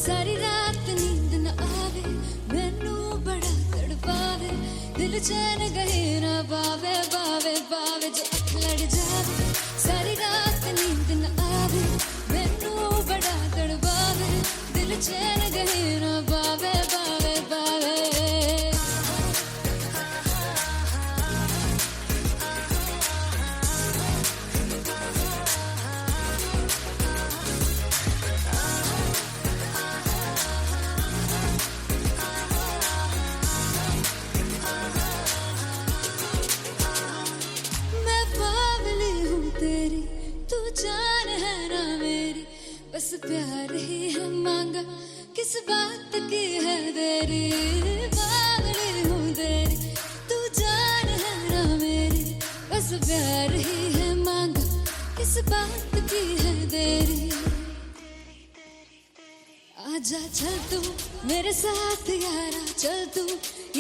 सारी रात नींद न आवे, मैनू बड़ा तड़पावे, दिल चैन गहे ना पावे, पावे पावे जो अख लड़ जावे। सारी रात नींद न आवे, मैनू बड़ा तड़पावे, दिल चैन गहे ना पावे, पावे पावे। जान है ना मेरी, बस प्यार ही है मांगा, किस बात की है देरी। बावली हूँ तेरी, तू जान है ना मेरी, बस प्यार ही है मांगा, किस बात की है देरी। आजा चल तू मेरे साथ यारा, चल तू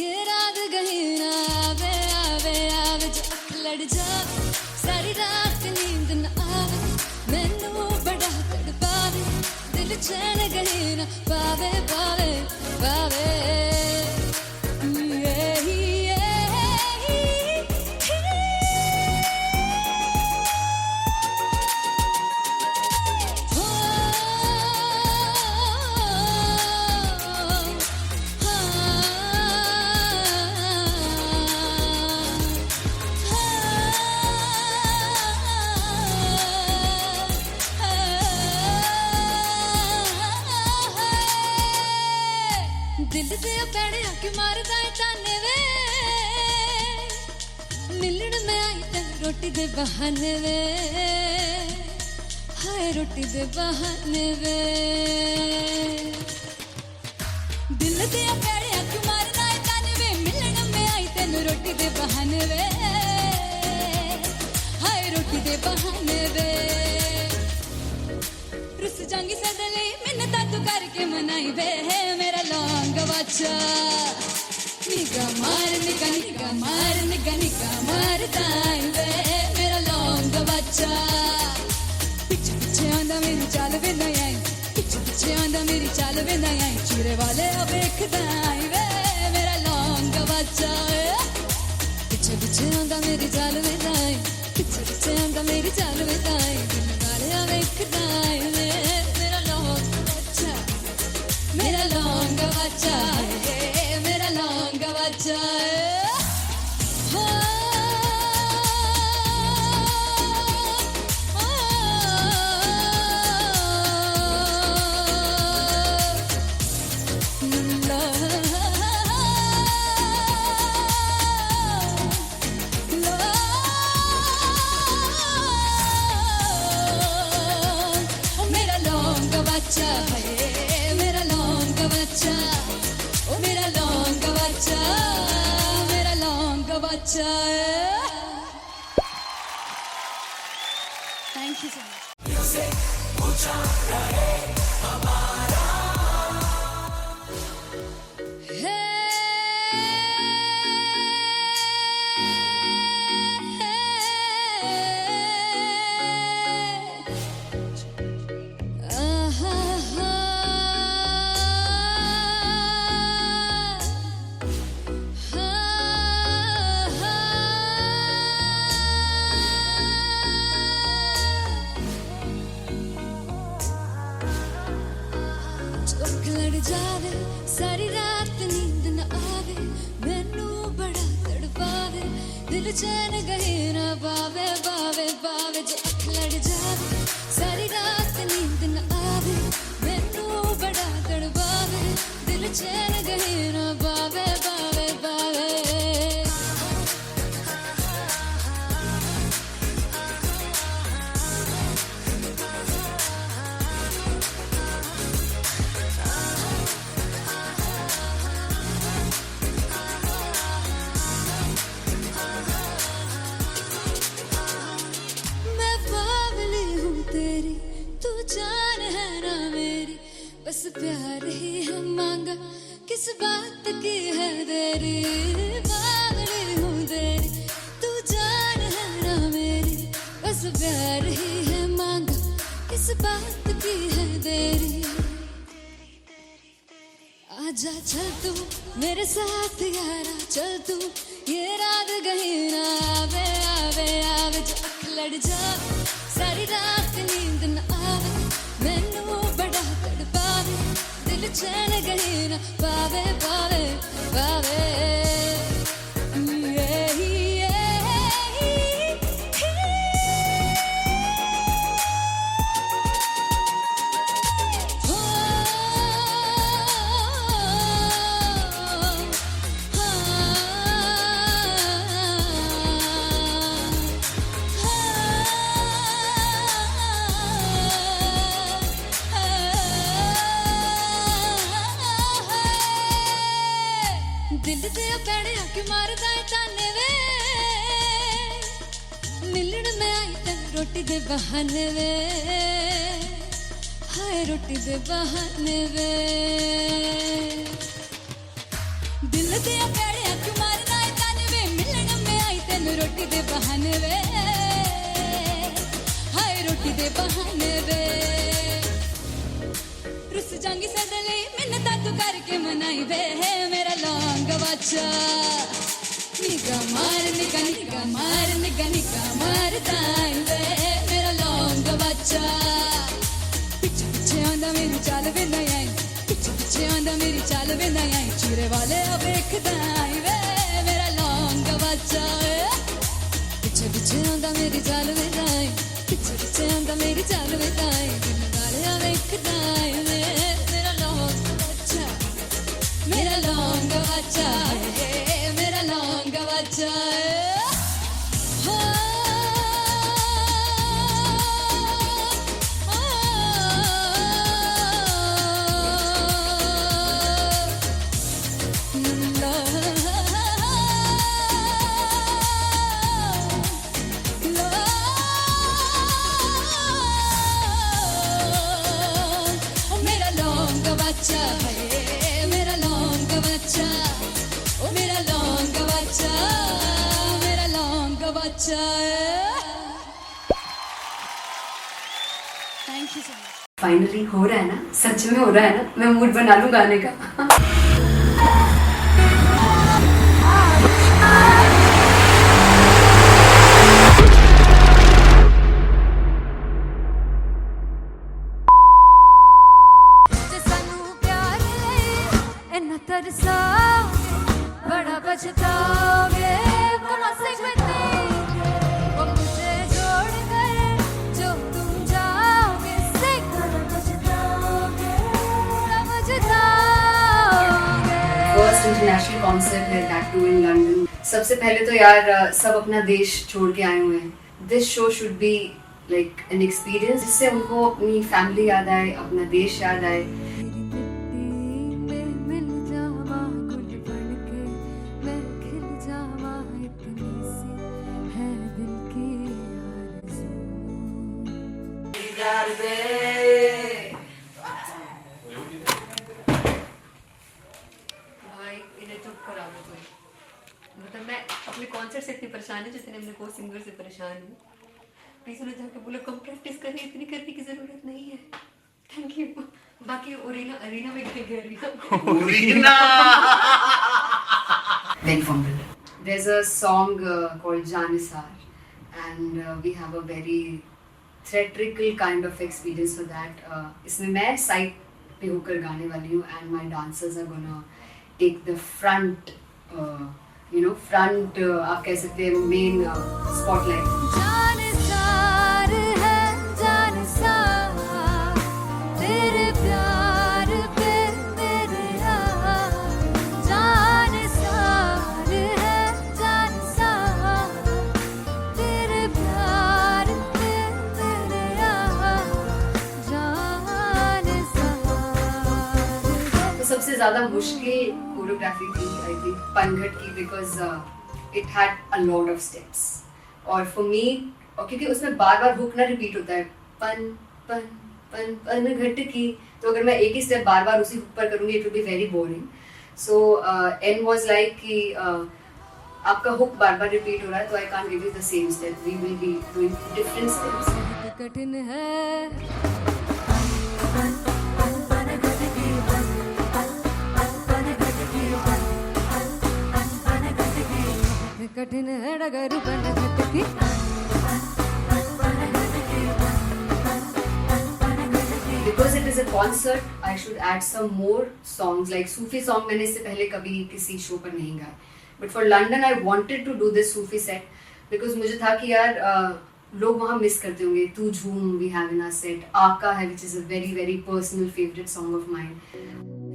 ये रात कहीं ना आवे, आवे आवे जो अख लड़ जावे। सारी रात नींद न आवे, मैनू बड़ा तड़पावे, दिल चैन कहीं ना पावे, पावे पावे। दिल दे पैड़े आके मारदा है ताने वे, मिलन में आई तेन रोटी दे बहाने वे, हाय रोटी दे बहाने वे। दिल दे पैड़े आके मारदा है ताने वे, मिलन में आई तेन रोटी दे बहाने वे, हाय रोटी दे बहाने वे। रुस जांगी सदले मिन्नता तू करके मनाई वे, मेरा लौंग बच्चा निगा मार, निगा निगा मार, निगा निगा मारदा है वे, मेरा लौंग बच्चा। पीछे पीछे आंदा मेरी चाल वे ना आई, पीछे पीछे आंदा मेरी चाल वे ना आई, चूरे वाले वेखदा है वे, मेरा लौंग बच्चा। पीछे पीछे आंदा मेरी चाल वे ना आई, पीछे पीछे आंदा मेरी चाल वे ना आई, दिल वाले वेखदा है वे, मेरा लौंग बच्चा, मेरा लौंग बच्चा है, मेरा लौंग बच्चा है। मेरा लौंग बच्चा है, मेरा लौंग बच्चा, ओ मेरा लौंग बच्चा, मेरा लौंग बच्चा। थैंक यू सो जावे। सारी रात नींद न आवे, मैनू बड़ा तड़पावे, दिल चैन गहे ना पावे, पावे पावे जो अख लड़ जावे। सारी रात नींद न आवे, मैनू बड़ा तड़पावे, दिल चैन गहे ना पावे, पावे पावे। जान है ना मेरी, बस प्यार ही है मांगा, किस बात की है देरी। बावली हूँ तेरी, तू जान है ना मेरी, बस प्यार ही है मांगा, किस बात की है देरी। आजा चल तू मेरे साथ यारा, चल तू ये रात कहीं ना आवे आवे आवे। जो अख लड़ जा सारी रात नींद न आवे, मैनू बड़ा तड़पावे, दिल चैन कहीं ना पावे पावे पावे। दिल दे पैड़े आके मारदा है ताने वे, मिलन में आई तन रोटी दे बहाने वे, हाय रोटी दे बहाने वे। दिल दे पैड़े आके मारदा है ताने वे, मिलन में आई तन रोटी दे बहाने वे, हाय रोटी दे बहाने वे। रुस जांगी सदले मिन्नता तू करके मनाई वे, मेरा लौंग बच्चा। निगा मार निगा निगा मार निगा निगा मार दाई वे, मेरा लौंग बच्चा। पिछे पिछे आंदा मेरी चाल वे नहीं आई, पिछे पिछे आंदा मेरी चाल वे नहीं आई, चूरे वाले अब एक दाई वे, मेरा लौंग बच्चा। पिछे पिछे आंदा मेरी चाल वे नहीं आई, पिछे पिछे आंदा मेरी चाल वे नहीं आई, दिल वाले अब एक दाई वे, मेरा लौंग बच्चा, मेरा लौंग बच्चा है, मेरा लौंग बच्चा है। मेरा लौंग बच्चा है, मेरा लौंग बच्चा, ओ मेरा लौंग बच्चा, मेरा लौंग बच्चा है। Thank you so much. Finally हो रहा है ना, सच में हो रहा है ना, मैं मूड बना लूं गाने का। बड़ा पछताओगे वो मुझे छोड़ गए, जो तुम जाओगे पछताओगे। फर्स्ट इंटरनेशनल कॉन्सर्ट है, दैट टू इन लंदन। सबसे पहले तो यार सब अपना देश छोड़ के आए हुए हैं। This show should be like an experience, जिससे उनको अपनी फैमिली याद आए, अपना देश याद आए। भाई इन्हें चुप करा दो कोई, मतलब मैं अपने कॉन्सर्ट से इतनी परेशान हूँ जितने अपने को सिंगर से परेशान हूँ। प्लीज उन्हें जाके बोलो कम प्रैक्टिस करें, इतनी करने की जरूरत नहीं है। Thank you. बाकी अरीना में गए arena Then fumble. There's a song called Janisar, and we have a very theatrical kind of experience for that. इसमें मैं साइड पे होकर गाने वाली हूँ, and my dancers are gonna take the front, front आप कह सकते हैं main spotlight. जानिसार है जानिसार, तेरे प्यार पे मेरे यार। जानिसार है जानिसार, तेरे प्यार पे मेरे यार। जानिसार। तो सबसे ज़्यादा मुश्किल कोरियोग्राफी थी आई थिंक पनघट की, because it had a lot of steps. और फॉर मी, और क्योंकि उसमें बार बार हुक ना रिपीट होता है, पन पन पन पन घट की, तो अगर मैं एक ही स्टेप बार बार उसी हुक पर करूंगी it will be very boring. So and was like कि आपका हुक बार बार रिपीट हो रहा है, तो I can't give you the same step, we will be doing different steps. कठिन है कठिन है डगर बनघट की Because it is a concert, I should add some more songs like Sufi song. मैंने इससे पहले कभी किसी शो पर नहीं गाया. But for London, I wanted to do this Sufi set because मुझे था कि यार लोग वहाँ मिस करते होंगे. तू झूम we have in our set. आका है which is a very very personal favorite song of mine.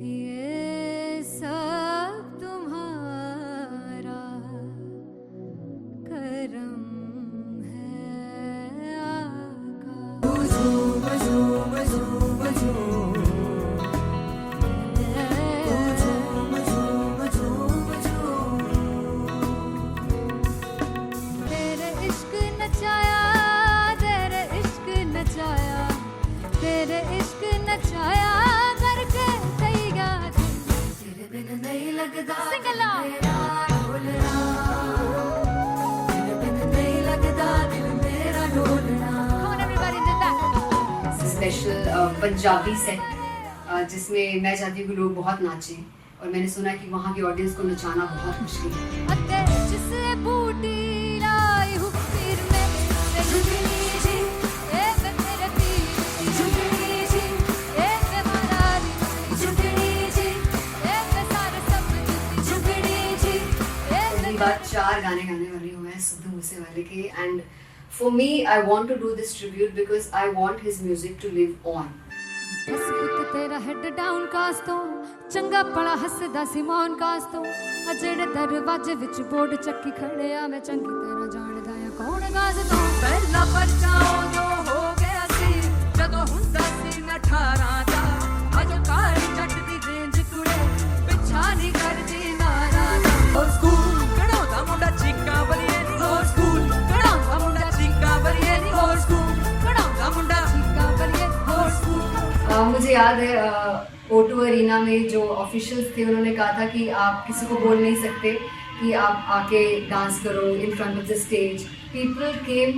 ये सब तुम्हारा करम है आका झूम झूम झूम झूम झूम झूम झूम झूम तेरे इश्क नचाया तेरे इश्क नचाया तेरे इश्क नचाया करके तैयार तेरे बिन नहीं लगता सिंगला ढोलना तेरे बिन नहीं लगता दिल मेरा ढोलना Come on everybody did that special Punjabi set जिसमें मैं चाहती हूँ कि लोग बहुत नाचें और मैंने सुना कि वहाँ की ऑडियंस को नचाना बहुत मुश्किल है. अते जिससे बूटी लाई हूँ पीर में झुकनी जी ए वे मेरे पीर की झुकनी जी ए वे मरारी झुकनी जी ए वे सारे सब की झुकनी जी ए वे पहली बार 4 गाने गाने वाली हूँ मैं सिद्धू मूसेवाले के and for me I want to do this tribute because I want his music to live on. बस पुत तेरा हेड डाउन कास तो चंगा पड़ा हसदा सिमोन कास तो आ जेड़े दरवाजे विच बोर्ड चक्की खड़े आ मैं चंगी तेरा जानदा आ कौन गाज तो ਪਹਿਲਾ ਬੱਚਾ ਉਦੋਂ ਹੋ ਗਿਆ ਸੀ ਜਦੋਂ ਹੁੰਦਾ ਸੀ ਮੈਂ 18 ਦਾ ਅਜੋ ਕਾਲੀ ਜੱਟ ਦੀ ਰੇਂਜ ਕੁੜੇ ਪਿੱਛਾ ਨਹੀਂ ਕਰਦੀ ਨਾਰਾਜ਼ ਹੋਰ ਸਕੂਲ ਕਢਾਉਂਦਾ ਮੁੰਡਾ ਚੀਕਾਂ ਬਲੀਏ ਨੀ ਹੋਰ ਸਕੂਲ ਕਢਾਉਂਦਾ ਮੁੰਡਾ ਚੀਕਾਂ ਬਲੀਏ ਨੀ ਹੋਰ ਸਕੂਲ ਕਢਾਉਂਦਾ ਮੁੰਡਾ का बलिए ਹੋਰ ਸਕੂਲ मुझे याद है O2 अरीना में जो ऑफिशियल्स थे उन्होंने कहा था कि आप किसी को बोल नहीं सकते कि आप आके डांस करो in front of the stage. People came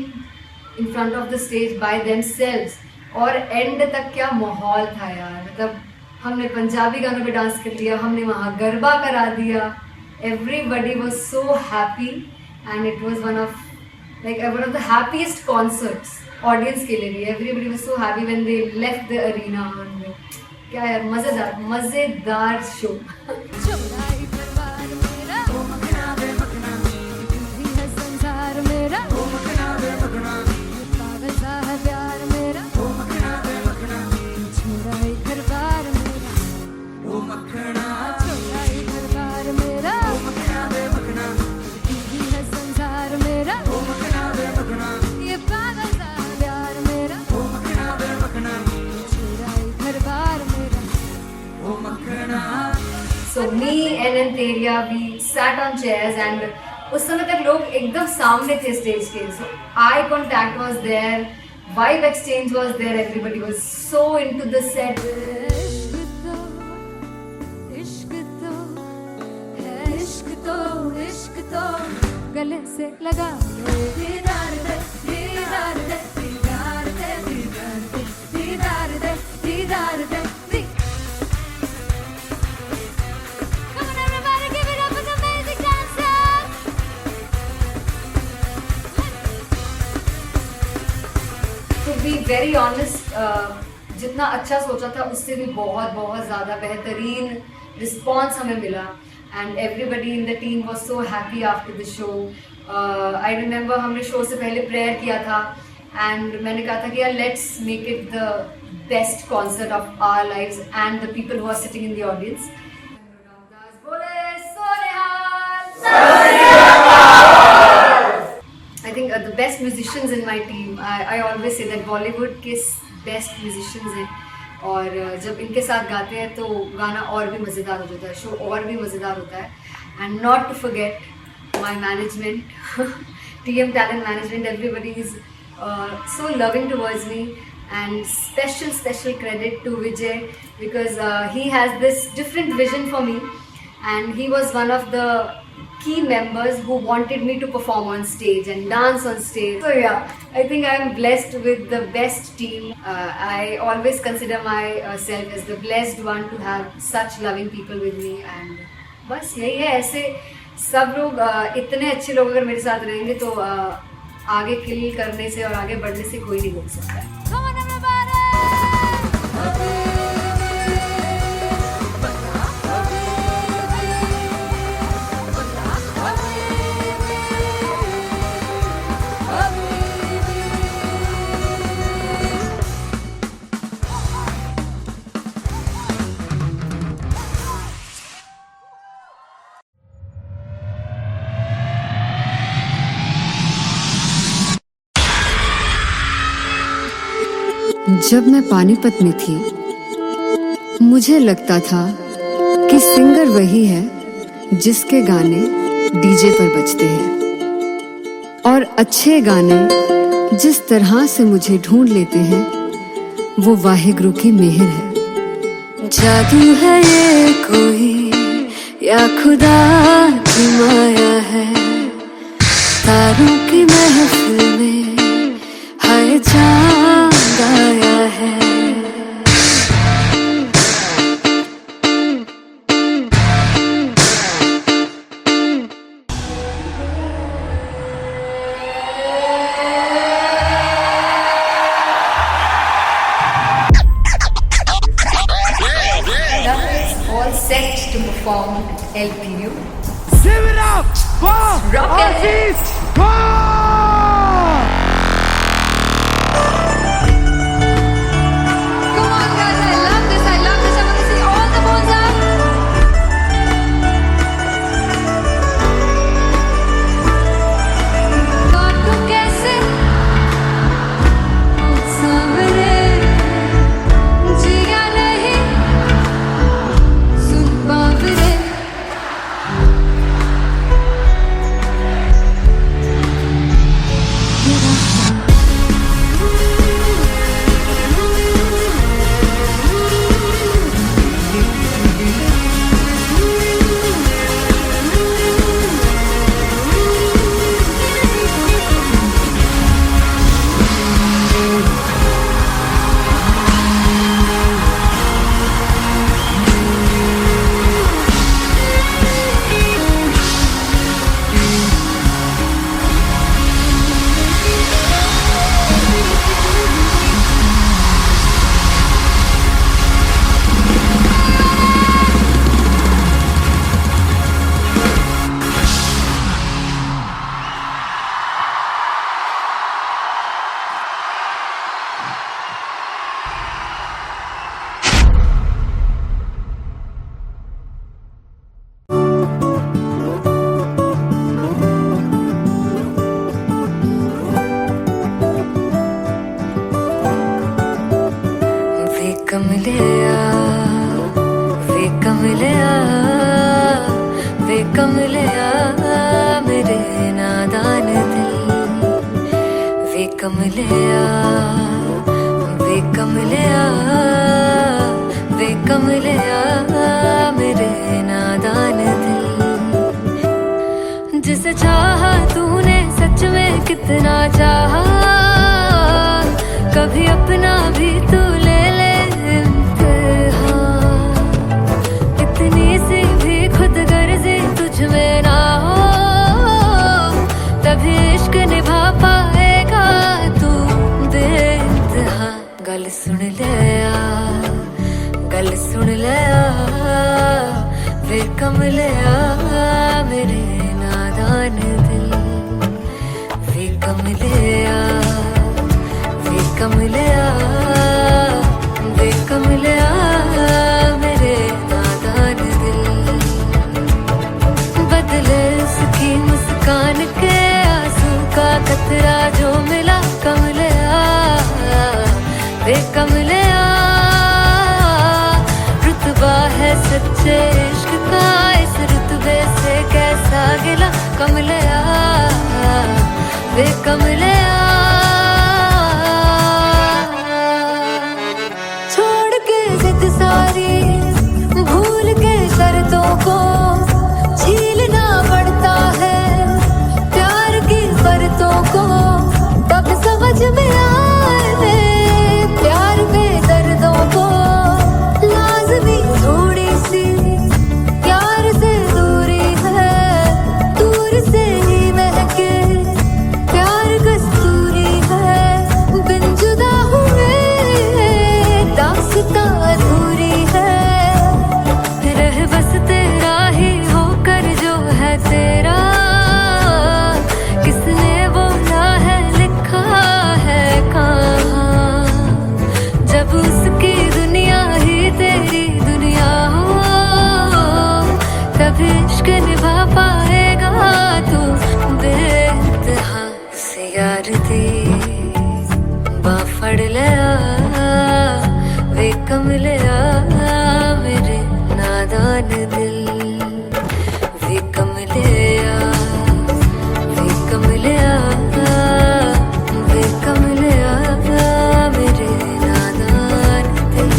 in front of the stage by themselves और एंड तक क्या माहौल था यार. मतलब हमने पंजाबी गानों पे डांस कर लिया, हमने वहाँ गरबा करा दिया. Everybody was so happy and it was one of the happiest concerts audience के लिए भी. Everybody was so happy when they left the arena. क्या यार मजेदार शो. चौराई परिवार मेरा ਉਹ ਮਖਣਾ ਵੇ ਮਖਣਾ ही है संसार मेरा ਉਹ ਮਖਣਾ ਵੇ ਮਖਣਾ पागल सा है प्यार मेरा ਉਹ ਮਖਣਾ ਵੇ ਮਖਣਾ चौराई परिवार मेरा ਉਹ ਮਖਣਾ चौराई परिवार मेरा ਉਹ ਮਖਣਾ ਵੇ ਮਖਣਾ ही है संसार मेरा ਉਹ ਮਖਣਾ ਵੇ ਮਖਣਾ ये पागल सा है प्यार मेरा ਉਹ ਮਖਣਾ ਵੇ ਮਖਣਾ चौराई परिवार मेरा ਉਹ ਮਖਣਾ So me and Anteria, we sat on chairs and उस समय तक लोग एकदम सामने थे स्टेज के. So eye contact was there, vibe exchange was there, everybody was so into the set. इश्क तो है इश्क तो इश्क तो गले से लगा दीदार दे दीदार दे दीदार दे दीदार दे दीदार दे दीदार दे Come on everybody give it up for the amazing dancers. To be very honest, जितना अच्छा सोचा था उससे भी बहुत बहुत ज़्यादा बेहतरीन रिस्पॉन्स हमें मिला and everybody in the team was so happy after the show. I remember हमने शो से पहले प्रेयर किया था एंड मैंने कहा था कि यार let's make it the best concert of our lives and the people who are sitting in the audience. I think the best musicians in my team, I always say that Bollywood के best musicians हैं और जब इनके साथ गाते हैं तो गाना और भी मज़ेदार हो जाता है, शो और भी मज़ेदार होता है. And not to forget my management, TM Talent Management, everybody is so loving towards me and special credit to Vijay because he has this different vision for me and he was one of the key members who wanted me to perform on stage and dance on stage. So yeah, I think I am blessed with the best team. I always consider myself as the blessed one to have such loving people with me and बस यही है. ऐसे सब लोग इतने अच्छे लोग अगर मेरे साथ रहेंगे तो आगे किल करने से और आगे बढ़ने से कोई नहीं रोक सकता है। Come on, everybody! जब मैं पानीपत में थी मुझे लगता था कि सिंगर वही है जिसके गाने डीजे पर बजते हैं और अच्छे गाने जिस तरह से मुझे ढूंढ लेते हैं वो वाहिगुरु की मेहर है। जादू है ये कोई या खुदा की माया है, तारों की महफिल में हाय चांद आया है। All set to perform LPU. Give it up for Rock and Aziz Khan! Come on, guys! I love this. I love this. I want to see all the balls up. काटू कैसे सामने जिया नहीं सुन बाबरे। वे कमलिया मेरे नादान दिल, वे कमलिया मेरे नादान दिल। जिसे चाहा तूने सच में कितना चाहा, कभी अपना भी तू ले ले इम्तिहान। इतनी सी भी खुद गर्जी तुझ में ना हो, तभी इश्क निभा पाएगा तू बेइंतहा। गल सुन लिया वे कमलिया मेरे नादान दिल, वे कमलिया मेरे नादान दिल। बदले उसकी मुस्कान के आंसू का कतरा जो मिला कमलिया, वे कमलिया। रुतबा है सच्चे इश्क का, इस रुतबे से कैसा गिला कमलिया, वे कमलिया। छोड़ के जिद सारी, भूल के शर्तों को, झीलना पड़ता है प्यार की शर्तों को। तब समझ में आए प्यार में दर्दों को, लाज़मी थोड़ी सी प्यार से दूरी है, कमलिया मेरे नादान दिल वे कमलिया वे कमलिया वे कमलिया मेरे नादान दिल।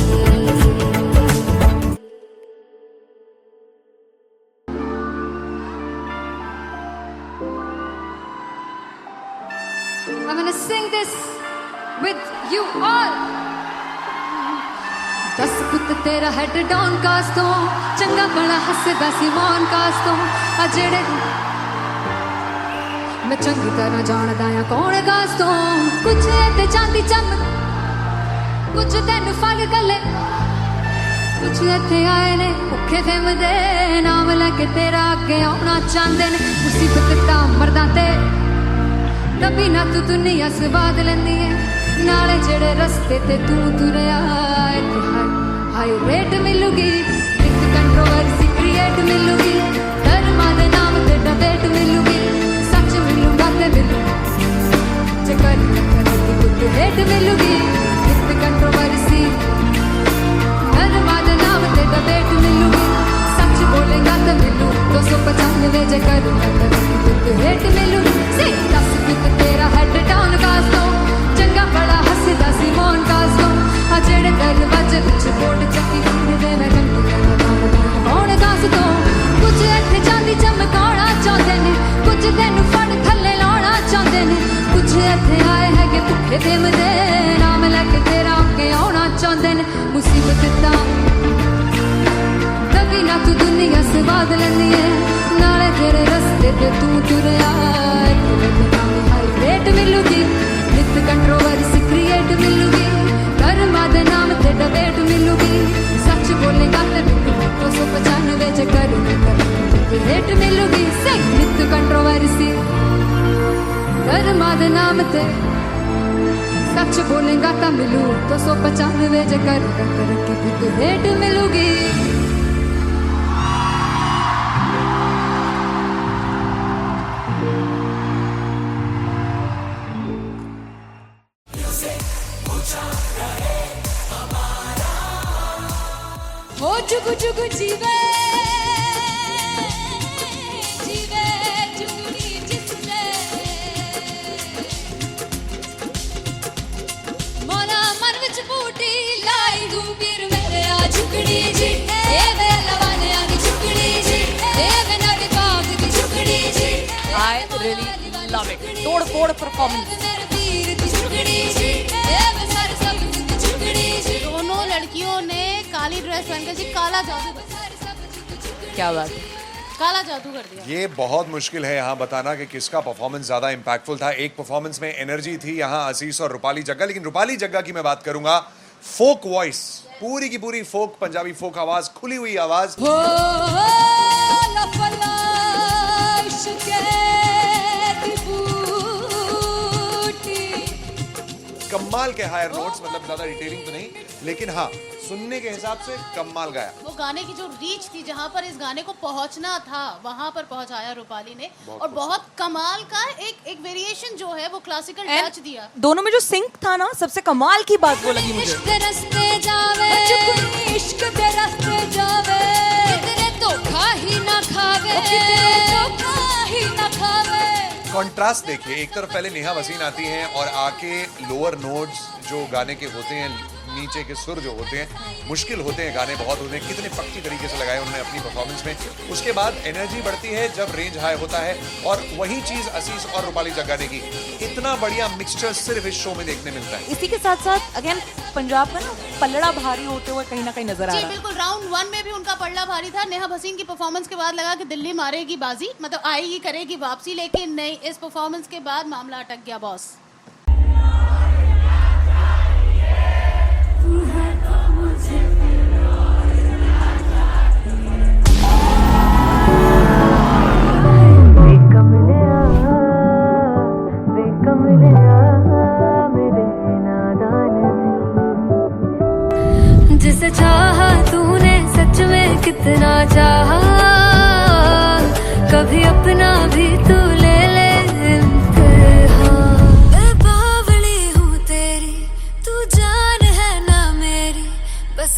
I'm gonna sing this with you all. दस पुत तेरा हेड डाउन कास तो चंगा बड़ा हसदा सी मौन कास तो आ जेड़े मैं चंगी तरह जानदा आ कौन कास तो कुछ ते चांदी चम कुछ तेन फल गले कुछ इत्थे आए ने भुखे फिमदे नाम लैके तेरा अगे आउणा चाहंदे ने मुसीबत तां मरदा ते तभी ना तू दुनिया स्वाद लेंदी है नाले जेड़े रस्ते ते तू तुरया इत्थे हाई रेट मिलूगी एक कंट्रोवर्सी क्रिएट मिलूगी धर्मा दे नाम ते डिबेट मिलूगी सच मिलूगा ते मिलू जे कर कुछ रेट मिलूगी एक कंट्रोवर्सी धर्मा दे नाम ते डिबेट मिलूगी सच बोलेगा ते मिलू 295 जे कर कुछ रेट मिलूगी से 10 कुछ तेरा हेड डाउन कास तो चंगा बड़ा हसदा सी मौन कास तो आ जेड़े दरवाजे विच बोर्ड चक्की फिरदे मैं घंटी कौन कास तो कुछ इत्थे चांदी चमकाउणा चाहंदे ने कुछ तैनू फड़ थल्ले लाउणा चाहंदे ने कुछ इत्थे आए हैगे भुखे फिमदे नाम लैके तेरा अगे आउणा चाहंदे ने मुसीबत तां तभी ना तू दुनिया स्वाद लैंदी है नाले तेरे रस्ते ते तू तुरया हाई रेट मिलूगी नित कंट्रोवर्सी क्रिएट मिलूगी धर्मा दे नाम ते डिबेट मिलूगी सच बोलेगा ते मिलू 295 जे कर रेट मिलूगी से नित कंट्रोवर्सी धर्मा दे नाम ते सच बोलेगा ता मिलू 295 जे कर रेट मिलूगी। हो जुगु जुगु जीवे जीवे जुगनी जिसने मोला मन विच बूटी लाई गुबीर मेरे आ झुकड़ी जी ए वे लवाने आ दी झुकड़ी जी ए वे नवी बाग दी झुकड़ी जी I really love it. तोड़ फोड़ परफॉर्मेंस। मेरे वीर दी झुकड़ी जी ए वे सारे सब दी झुकड़ी जी दोनों लड़कियों ने काली ड्रेस पहनकर जी काला जादू कर दिया। क्या बात है, काला जादू कर दिया। ये बहुत मुश्किल है यहाँ बताना कि किसका परफॉर्मेंस ज्यादा इम्पैक्टफुल था। एक परफॉर्मेंस में एनर्जी थी यहाँ असीस और रूपाली जग्गा, लेकिन रूपाली जग्गा की मैं बात करूंगा फोक वॉइस, पूरी की पूरी फोक पंजाबी फोक आवाज, खुली हुई आवाज। हो लफला इश्क़े दी बूटी कमाल के हायर नोट्स, मतलब ज्यादा डिटेलिंग तो नहीं, लेकिन हाँ सुनने के हिसाब से कमाल गाया। वो गाने की जो रीच थी, जहाँ पर इस गाने को पहुंचना था वहां पर पहुंचाया रूपाली ने, और बहुत कमाल का एक वेरिएशन जो है वो क्लासिकल टच दिया। दोनों में जो सिंक था ना, सबसे कमाल की बात वो लगी मुझे। इश्क दे रस्ते जावे इश्क दे रस्ते जावे कितने धोखा ही ना खावे कितने धोखा ही ना खावे। कॉन्ट्रास्ट देखिए, एक तरफ पहले नेहा वसीन आती हैं और आके लोअर नोट्स जो गाने के होते हैं, नीचे के सुर जो होते हैं, मुश्किल होते हैं, गाने बहुत होते हैं, कितने पक्की तरीके से लगाए उन्होंने अपनी परफॉर्मेंस में। उसके बाद एनर्जी बढ़ती है जब रेंज हाई होता है, और वही चीज असीस और रूपाली जग्गा ने की। इतना बढ़िया मिक्सचर सिर्फ इस शो में देखने मिलता है। इसी के साथ साथ अगेन पंजाब का ना पल्लड़ा भारी होते हुए कहीं ना कहीं नजर आ जी रहा है। बिल्कुल, राउंड 1 में भी उनका पल्ला भारी था। नेहा भसीन की परफॉर्मेंस के बाद लगा कि दिल्ली मारेगी बाजी, मतलब आएगी करेगी वापसी, लेकिन नहीं, इस परफॉर्मेंस के बाद मामला अटक गया बॉस। जिसे चाहा तूने सच में कितना चाहा, कभी अपना भी तू ले ले इम्तिहान। मैं बावली हूँ तेरी, तू जान है ना मेरी, बस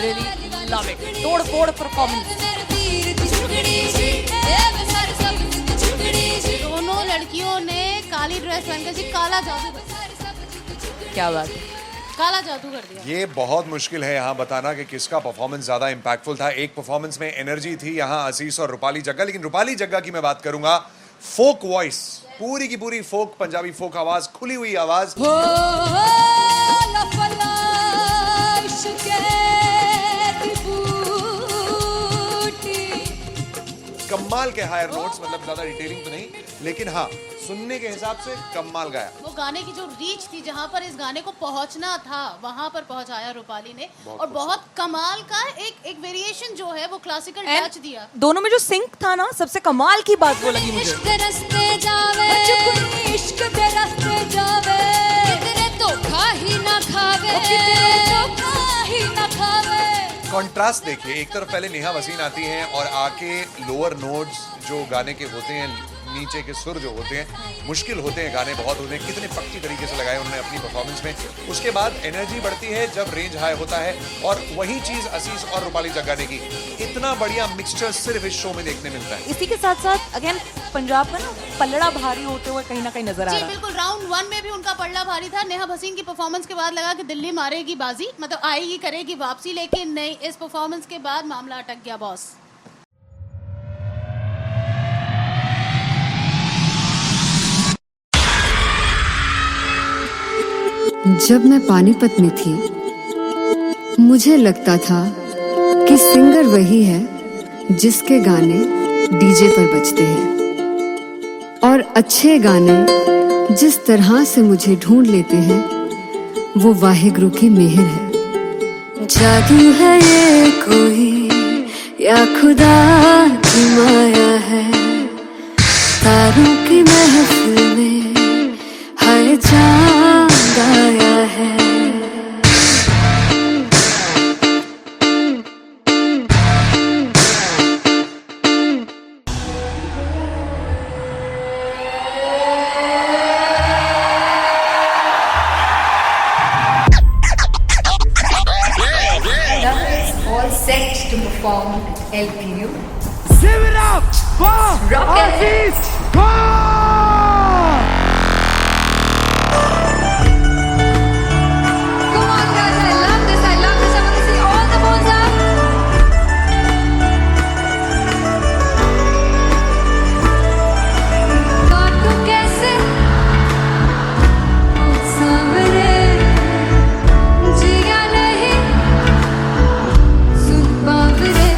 really love it. तोड़ फोड़ परफॉर्मेंस. दोनों लड़कियों ने काली ड्रेस पहनकर जी काला जादू कर दिया. क्या बात है. काला जादू कर दिया. ये बहुत मुश्किल है यहाँ बताना कि किसका परफॉर्मेंस ज्यादा इंपैक्टफुल था. एक परफॉर्मेंस में एनर्जी थी यहाँ असीस और रूपाली जग्गा, लेकिन रूपाली जग्गा की मैं बात करूंगा. फोक वॉइस, पूरी की पूरी फोक, पंजाबी फोक आवाज, खुली हुई आवाज. कमाल के हायर नोट्स, मतलब ज्यादा डिटेलिंग तो नहीं, लेकिन हाँ सुनने के हिसाब से कमाल गाया. वो गाने की जो रीच थी, जहाँ पर इस गाने को पहुंचना था वहां पर पहुंचाया रूपाली ने. और बहुत कमाल का एक वेरिएशन जो है वो क्लासिकल टच दिया. दोनों में जो सिंक था ना, सबसे कमाल की बात वो लगी मुझे. इश्क रस्ते जावे, इश्क दे रस्ते जावे, कितने तो खा ही ना खावे, कितने तो खा ही ना खावे. कॉन्ट्रास्ट देखिए, एक तरफ पहले नेहा वसीन आती हैं और आके लोअर नोट्स जो गाने के होते हैं, नीचे के सुर जो होते हैं, मुश्किल होते हैं, गाने बहुत होते हैं, कितने पक्की तरीके से लगाए उन्होंने अपनी परफॉर्मेंस में. उसके बाद एनर्जी बढ़ती है जब रेंज हाई होता है, और वही चीज असीस और रूपाली जग्गा ने की. इतना बढ़िया मिक्सचर सिर्फ इस शो में देखने मिलता है. इसी के साथ साथ अगेन पंजाब का ना पलड़ा भारी होते हुए कहीं ना कहीं नजर आ जी रहा है. बिल्कुल. राउंड 1 में भी उनका पलड़ा भारी था. नेहा भसीन की परफॉर्मेंस के बाद लगा कि दिल्ली मारेगी बाजी, मतलब आएगी, करेगी वापसी, लेकिन नहीं, इस परफॉर्मेंस के बाद मामला अटक गया बॉस. जब मैं पानीपत में थी, मुझे लगता था कि सिंगर वही है जिसके गाने डीजे पर बजते हैं, और अच्छे गाने जिस तरह से मुझे ढूंढ लेते हैं वो वाहिगुरु की मेहर है. जादू है ये कोई या खुदा की माया है, तारों की महफिल में हर चांद आया है. All set to perform LPU. Give it up for Aziz Khan! Come on guys, I love this, I love this. I want to see all the balls up. काटूं कैसे सामने जिया नहीं सुन बावरे.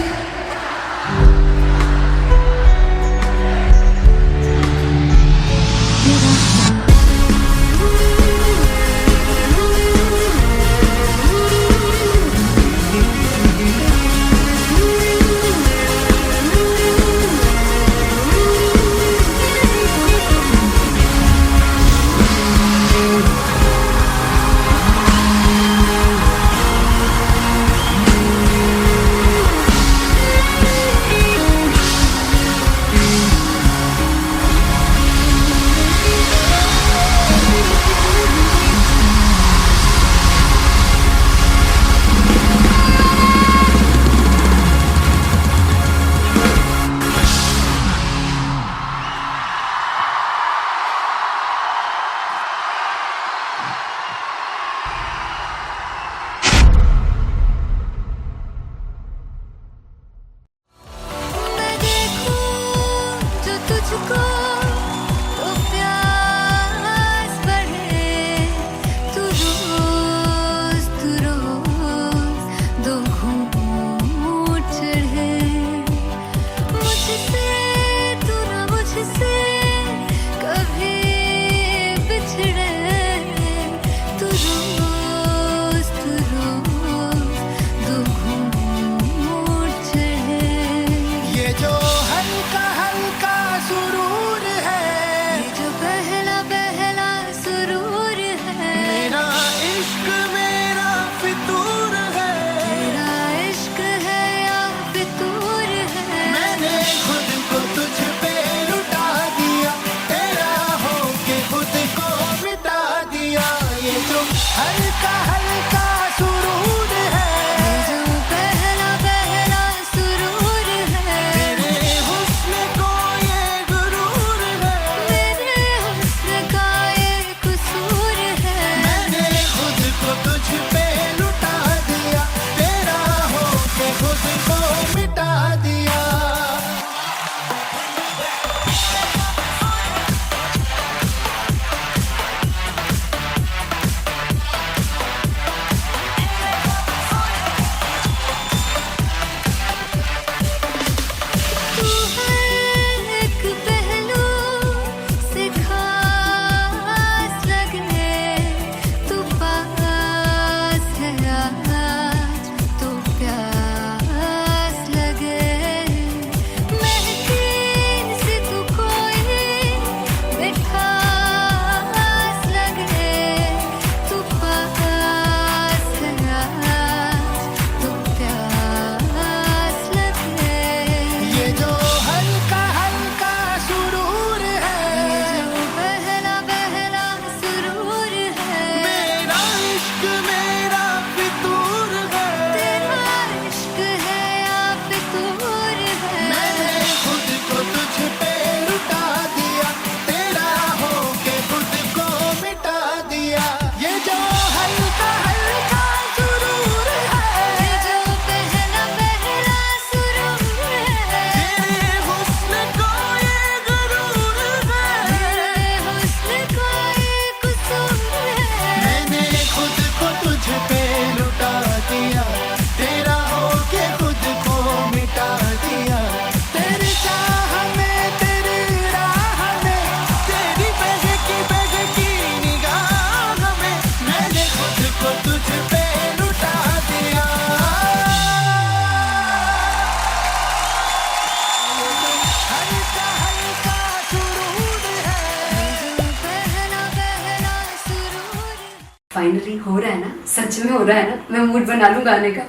फाइनली हो रहा है ना, सच में हो रहा है ना, मैं मूड बना लूं गाने का।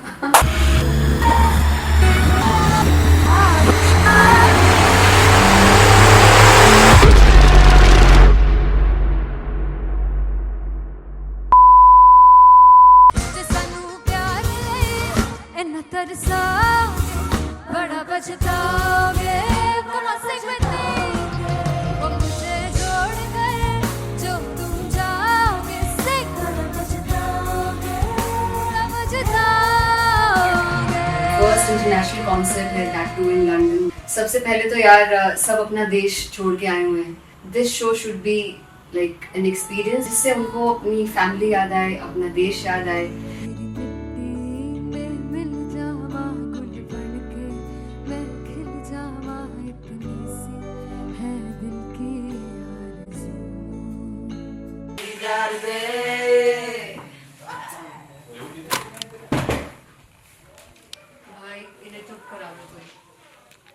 जे सानू प्यार लई इन्ना तरसा बड़ा पछताओगे कहाँ से बतेंगे वो मुझे छोड़ कर जो तुम जाओगे से बड़ा पछताओगे फर्स्ट इंटरनेशनल कॉन्सर्ट है, दैट टू इन लंदन। सबसे पहले तो यार सब अपना देश छोड़ के आए हुए हैं। This show should be like an experience जिससे उनको अपनी फैमिली याद आए, अपना देश याद आए। मिल जावा गुल बन के मैं खिल जावा इतनी सी है दिल की आरज़ू। भाई इन्हें चुप करा दो कोई।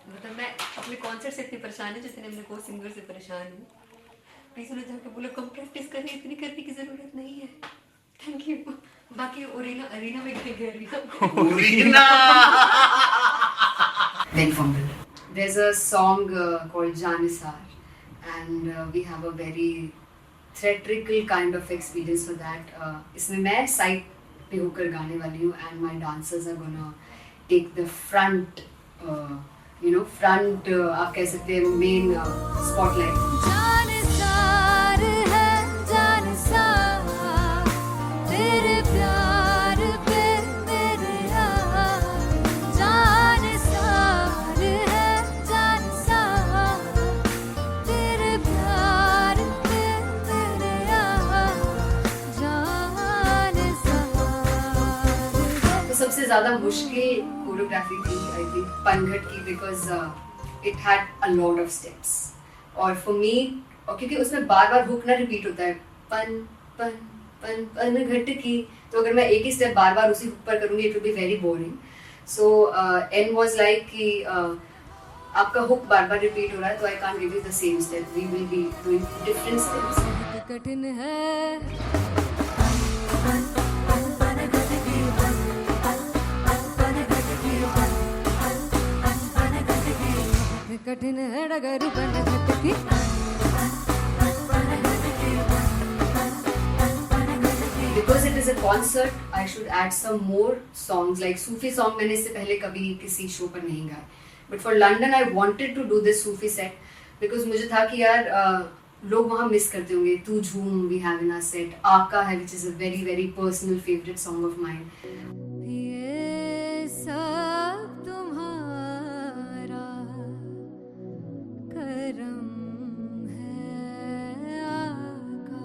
मतलब मैं अपने कॉन्सर्ट से इतनी परेशान हूँ जितने अपने को सिंगर से परेशान हूँ। प्लीज उन्हें जाके बोलो कम प्रैक्टिस करनी, इतनी करने की जरूरत नहीं है। Thank you. बाकी अरीना में गए arena Big Fumble. There's a song called Janisar and we have a very theatrical kind of experience for that. इसमें मैं साइड पे होकर गाने वाली हूँ and my dancers are gonna take the front, front आप कह सकते हैं main spotlight. जानसार है जानसार तेरे प्यार पे मेरे यार जानसार है जानसार तेरे प्यार पे मेरे यार जानसार। तो सबसे ज़्यादा मुश्किल कोरियोग्राफी थी आई थिंक पनघट की, because it had a lot of steps और फॉर मी, और क्योंकि उसमें बार बार हुक ना रिपीट होता है, पन पन पन पन घट की, तो अगर मैं एक ही स्टेप बार बार उसी हुक पर करूँगी it will be very boring. So and was like कि आपका हुक बार बार रिपीट हो रहा है तो I can't give you the same step, we will be doing different steps. कठिन है कठिन है डगर बनघट की Because it is a concert, I should add some more songs like Sufi song. मैंने इससे पहले कभी किसी शो पर नहीं गाया, but for London I wanted to do this Sufi set because मुझे था कि यार लोग वहाँ मिस करते होंगे। तू झूम we have in our set, आका है which is a very very personal favorite song of mine. ये सब तुम्हारा करम है आका।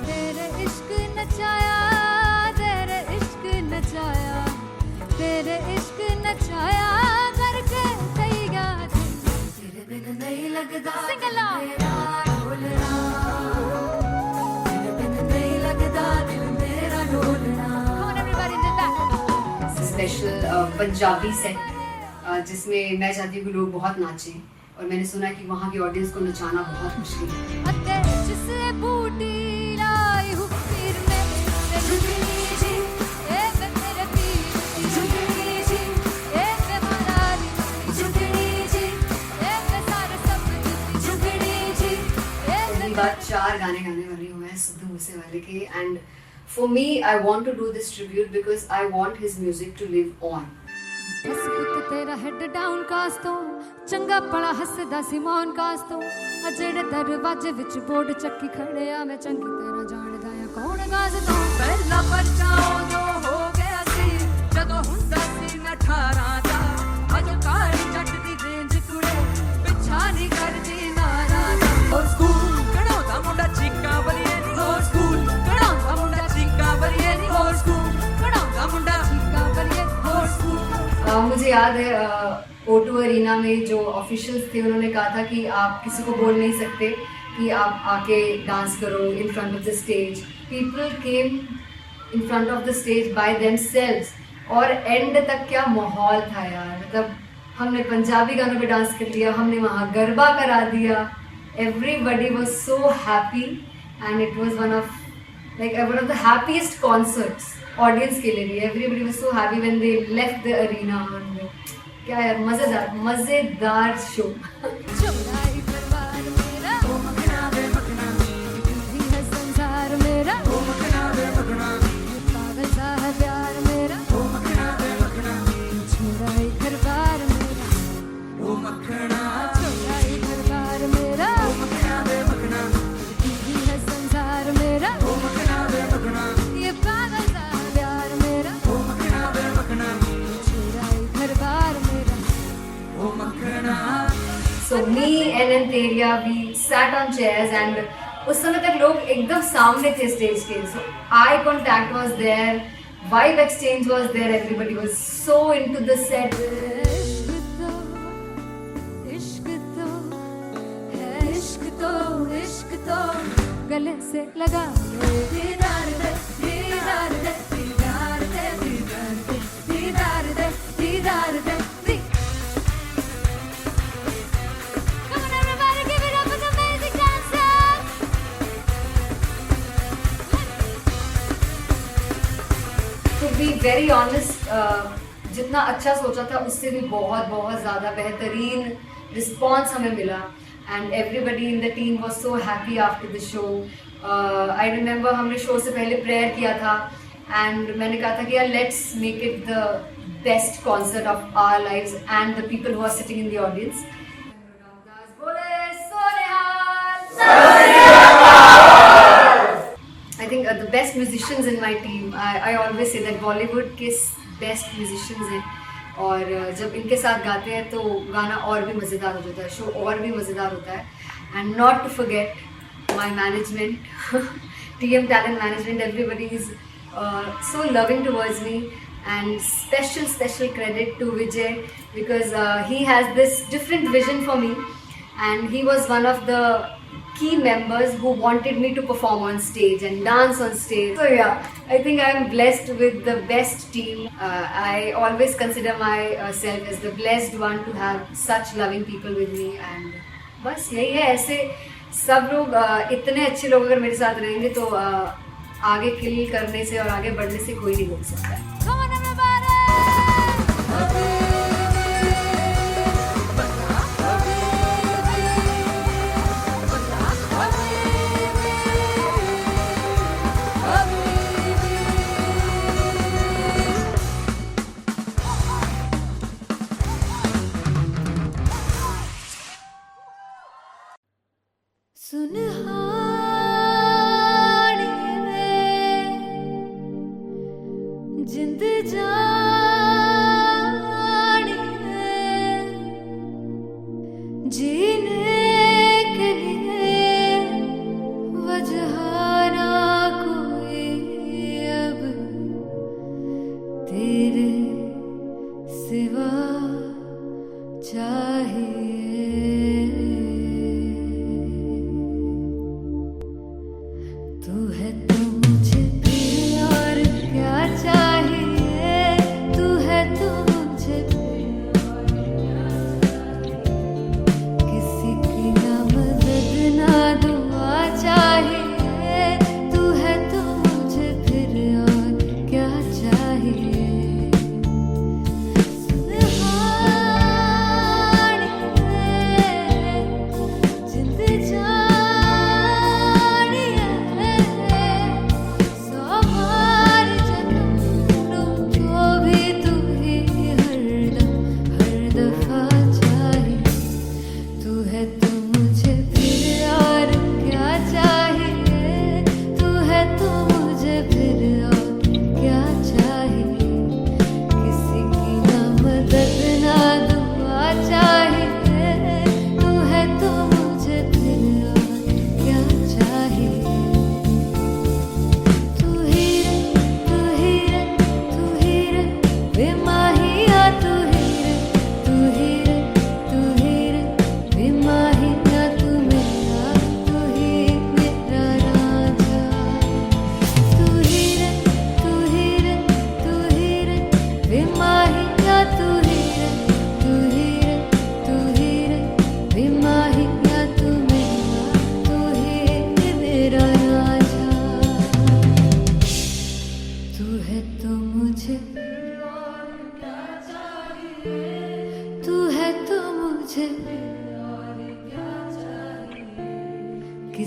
तेरे इश्क नचाया तेरे इश्क नचाया तेरे इश्क नचाया करके कई याद तेरे बिन नहीं लगता सिंगला ढोलना तेरे बिन नहीं लगता दिल मेरा ढोलना। Come on everybody did that. Special Punjabi set जिसमें मैं चाहती हूँ कि लोग बहुत नाचें और मैंने सुना कि वहाँ की ऑडियंस को नचाना बहुत मुश्किल है। अते जिससे बूटी लाई हूँ पीर में ते झुगनी जी ए वे मेरे पीर की झुगनी जी ए वे मनाली झुगनी जी ए वे सारे सब की झुगनी जी ए पहली बार 4 गाने गाने वाली हूँ मैं सिद्धू मूसेवाले के, and for me I want to do this tribute because I want his music to live on. बस पुत तेरा हेड डाउन कास तो चंगा पड़ा हसदा सी मौन कास तो आ जेड़े दरवाजे विच बोर्ड चक्की खड़े आ मैं चंगी तरह जानदा आ कौन गाज तो ਪਹਿਲਾ ਬੱਚਾ ਉਦੋਂ ਹੋ ਗਿਆ ਸੀ ਜਦੋਂ ਹੁੰਦਾ ਸੀ ਮੈਂ 18 ਦਾ ਅਜੋ ਕਾਲੀ ਜੱਟ ਦੀ ਰੇਂਜ ਕੁੜੇ ਪਿੱਛਾ ਨਹੀਂ ਕਰਦੀ ਨਾਰਾ ਦਾ ਹੋਰ ਸਕੂਲ ਕਢਾਉਂਦਾ ਮੁੰਡਾ ਚੀਕਾਂ ਬਲੀਏ ਨੀ ਹੋਰ ਸਕੂਲ ਕਢਾਉਂਦਾ ਮੁੰਡਾ ਚੀਕਾਂ ਬਲੀਏ ਨੀ ਹੋਰ ਸਕੂਲ ਕਢਾਉਂਦਾ ਮੁੰਡਾ का बलिए ਹੋਰ ਸਕੂਲ मुझे याद है O2 अरीना में जो ऑफिशियल्स थे उन्होंने कहा था कि आप किसी को बोल नहीं सकते कि आप आके डांस करो in front of the stage. People came in front of the stage by themselves और एंड तक क्या माहौल था यार, मतलब हमने पंजाबी गानों पे डांस कर लिया, हमने वहाँ गरबा करा दिया, everybody was so happy and it was one of the happiest concerts audience के लिए भी. Everybody was so happy when they left the arena. क्या यार, मजेदार शो. चौराही दरबार मेरा भी है संसार मेरा पागल सा है प्यार मेरा चौराही दरबार मेरा चौराही दरबार मेरा भी है संसार मेरा ये पागल सा है प्यार मेरा चौराही दरबार मेरा. So me and Anteria, we sat on chairs and उस समय तक लोग एकदम सामने थे स्टेज के. So eye contact was there, vibe exchange was there, everybody was so into the set. इश्क तो है, इश्क तो गले से लगा ले. दीदार दे दीदार दे दीदार दे दीदार दे दीदार दे दीदार दे. Come on everybody, give it up for the amazing dancers. To be very honest, जितना अच्छा सोचा था उससे भी बहुत ज़्यादा बेहतरीन रिस्पॉन्स हमें मिला. And everybody in the team was so happy after the show. I remember हमने शो से पहले प्रेयर किया था एंड मैंने कहा था कि यार let's make it the best concert of our lives and the people who are sitting in the audience. I think the best musicians in my team, I always say that Bollywood के best musicians हैं और जब इनके साथ गाते हैं तो गाना और भी मज़ेदार हो जाता है, शो और भी मज़ेदार होता है. And not to forget my management, TM Talent Management, everybody is so loving towards me. And special credit to Vijay because he has this different vision for me and he was one of the key members who wanted me to perform on stage and dance on stage. So yeah, I think I am blessed with the best team. I always consider myself as the blessed one to have such loving people with me and बस यही है. ऐसे सब लोग इतने अच्छे लोग अगर मेरे साथ रहेंगे तो आगे किल करने से और आगे बढ़ने से कोई नहीं रोक सकता है. Come on everybody. सुनहानी में जिंद जानी है जीने के लिए वजह ना कोई अब तेरे सिवा चाहिए. तू है तो मुझे फिर और क्या चाहिए. तू है तो मुझे फिर और क्या चाहिए. किसी की ना मदद ना दुआ चाहिए. तू है तो मुझे फिर और क्या चाहिए. सुनहानी में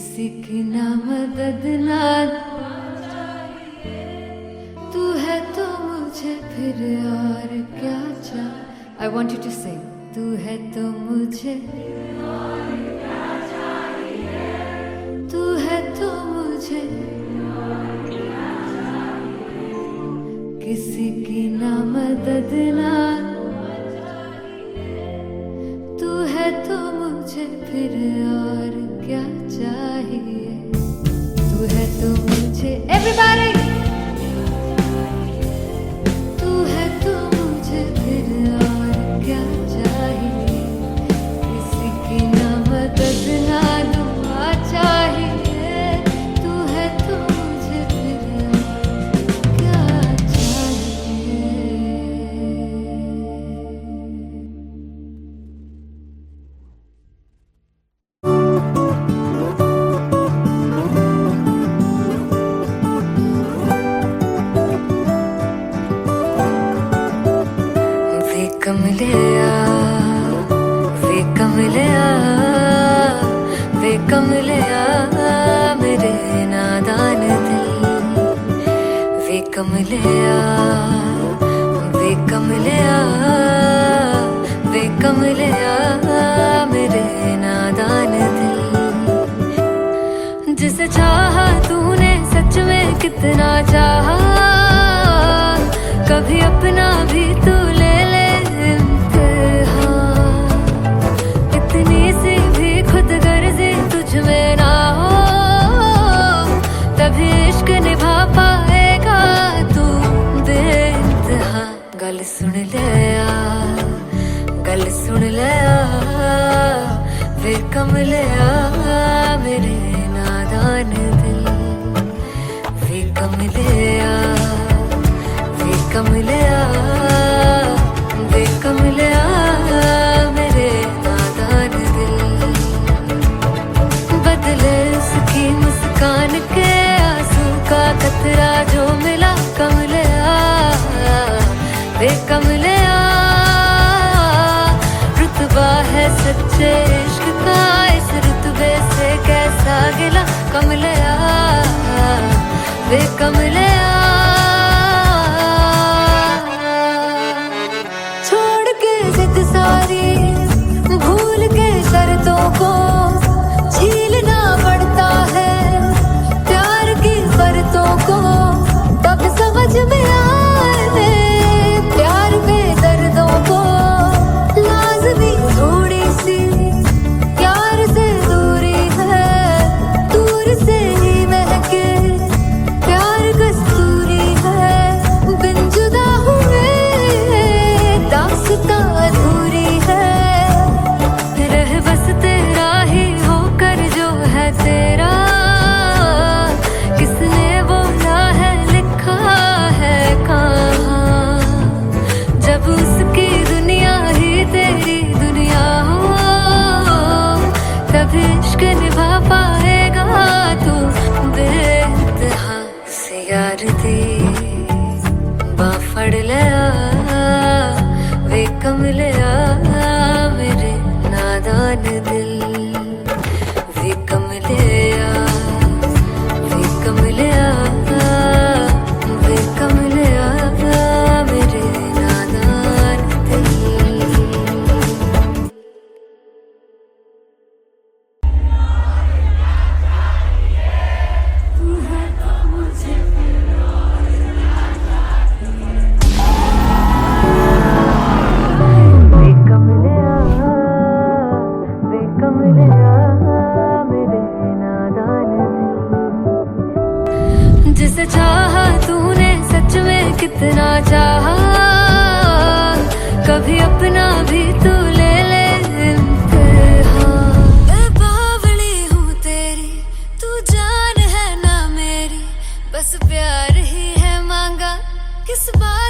किसी की ना मदद ना तू है तो मुझे फिर और क्या चाह। I want you to sing. तू है तो मुझे तू है तो मुझे किसी की ना मदद ना तू है तो मुझे फिर और क्या चाहिए। तू है तो मुझे everybody तू है तो मुझे फिर और क्या चाहिए। किसी की ना मदद ना दुआ चाहिए। तू है तो मुझे फिर और क्या चाहिए। वे कमलिया वे कमलिया वे कमलिया मेरे नादान दिल। वे कमलिया वे कमलिया वे कमलिया मेरे नादान दिल। जिसे चाहा तूने सच में कितना चाहा। कभी अपना भी तू ले ले इम्तिहान। इतनी सी भी खुद गर्जी तुझ में ना हो तभी इश्क निभा पाएगा तू बेइंतहा। गल सुन ले गल सुन ले वे कमलिया मेरे नादान दिल। वे कमलिया वे कमलिया वे कमलिया मेरे नादान दिल। बदले उसकी मुस्कान के आंसू का कतरा जो मिला कमलिया वे कमलिया। रुतबा है सच्चे इश्क का इस रुतबे से कैसा गिला कमलिया वे कमलिया। छोड़ के जिद सारी भूल के शर्तों को झीलना पड़ता है प्यार की शर्तों को। तब समझ में आए प्यार में दर्दों को। लाज़मी थोड़ी सी प्यार से दूरी है दूर से ही महके प्यार कस्तूरी है। बिन जुदा हुए दास्तां अधूरी है। रह बस तेरा ही होकर जो है तेरा। किसने बोला है लिखा है कहाँ। जब उसकी दुनिया ही तेरी दुनिया हो तभी इश्क निभा पाएगा तू बेइंतहा। से यार दी बां फड़ लिया वे कमलिया मेरे नादान दिल। वे कमलिया वे कमलिया वे कमलिया मेरे नादान दिल। वे कमलिया वे कमलिया मेरे नादान दिल। जिसे चाहा तूने सच में कितना चाहा। कभी अपना भी तू ले ले इम्तिहान। मैं बावली हूँ तेरी तू जान है ना मेरी। बस प्यार ही है मांगा किस बात